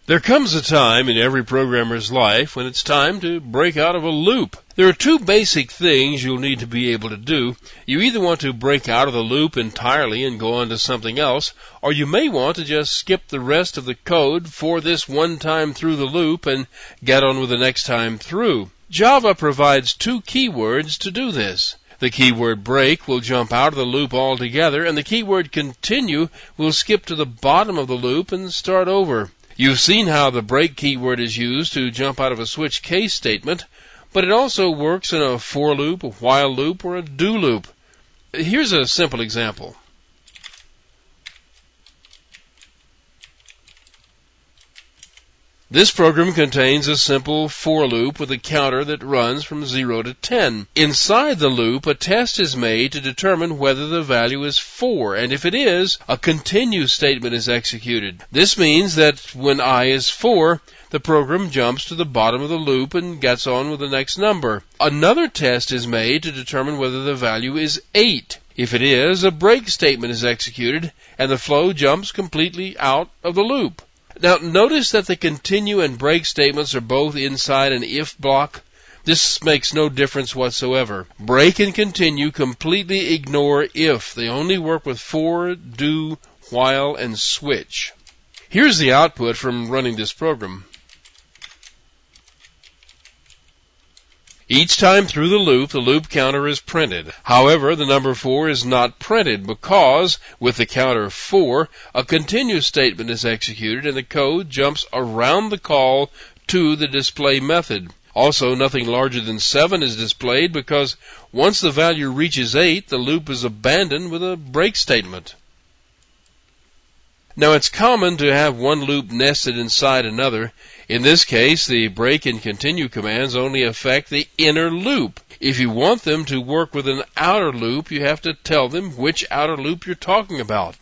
There comes a time in every programmer's life when it's time to break out of a loop. There are two basic things you'll need to be able to do. You either want to break out of the loop entirely and go on to something else, or you may want to just skip the rest of the code for this one time through the loop and get on with the next time through. Java provides two keywords to do this. The keyword break will jump out of the loop altogether, and the keyword continue will skip to the bottom of the loop and start over. You've seen how the break keyword is used to jump out of a switch case statement, but it also works in a for loop, a while loop, or a do loop. Here's a simple example. This program contains a simple for loop with a counter that runs from 0 to 10. Inside the loop, a test is made to determine whether the value is 4, and if it is, a continue statement is executed. This means that when I is 4, the program jumps to the bottom of the loop and gets on with the next number. Another test is made to determine whether the value is 8. If it is, a break statement is executed, and the flow jumps completely out of the loop. Now, notice that the continue and break statements are both inside an if block. This makes no difference whatsoever. Break and continue completely ignore if. They only work with for, do, while, and switch. Here's the output from running this program. Each time through the loop counter is printed. However, the number 4 is not printed because, with the counter 4, a continue statement is executed and the code jumps around the call to the display method. Also, nothing larger than 7 is displayed because once the value reaches 8, the loop is abandoned with a break statement. Now, it's common to have one loop nested inside another. In this case, the break and continue commands only affect the inner loop. If you want them to work with an outer loop, you have to tell them which outer loop you're talking about.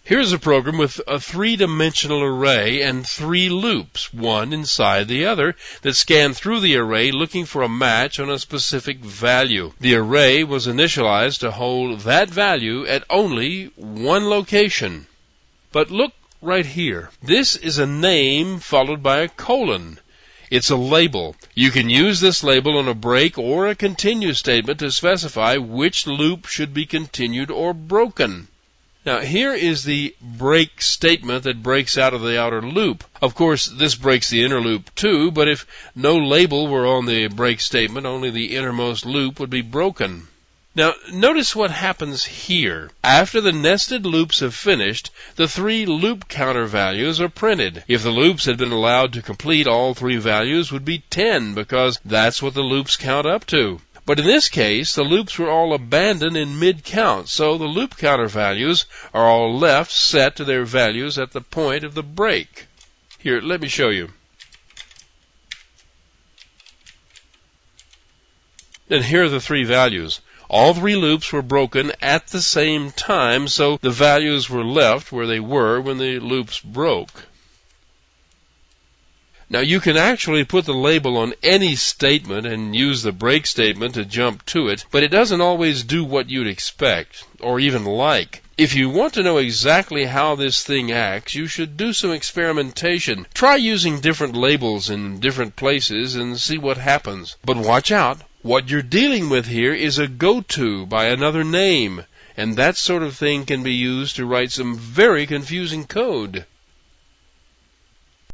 Here's a program with a three-dimensional array and 3 loops, one inside the other, that scan through the array looking for a match on a specific value. The array was initialized to hold that value at only one location. But look right here. This is a name followed by a colon. It's a label. You can use this label on a break or a continue statement to specify which loop should be continued or broken. Now, here is the break statement that breaks out of the outer loop. Of course, this breaks the inner loop too, but if no label were on the break statement, only the innermost loop would be broken. Now, notice what happens here. After the nested loops have finished, the 3 loop counter values are printed. If the loops had been allowed to complete, all 3 values would be 10 because that's what the loops count up to. But in this case, the loops were all abandoned in mid-count, so the loop counter values are all left set to their values at the point of the break. Here, let me show you. And here are the 3 values. All 3 loops were broken at the same time, so the values were left where they were when the loops broke. Now, you can actually put the label on any statement and use the break statement to jump to it, but it doesn't always do what you'd expect, or even like. If you want to know exactly how this thing acts, you should do some experimentation. Try using different labels in different places and see what happens. But watch out. What you're dealing with here is a go-to by another name, and that sort of thing can be used to write some very confusing code.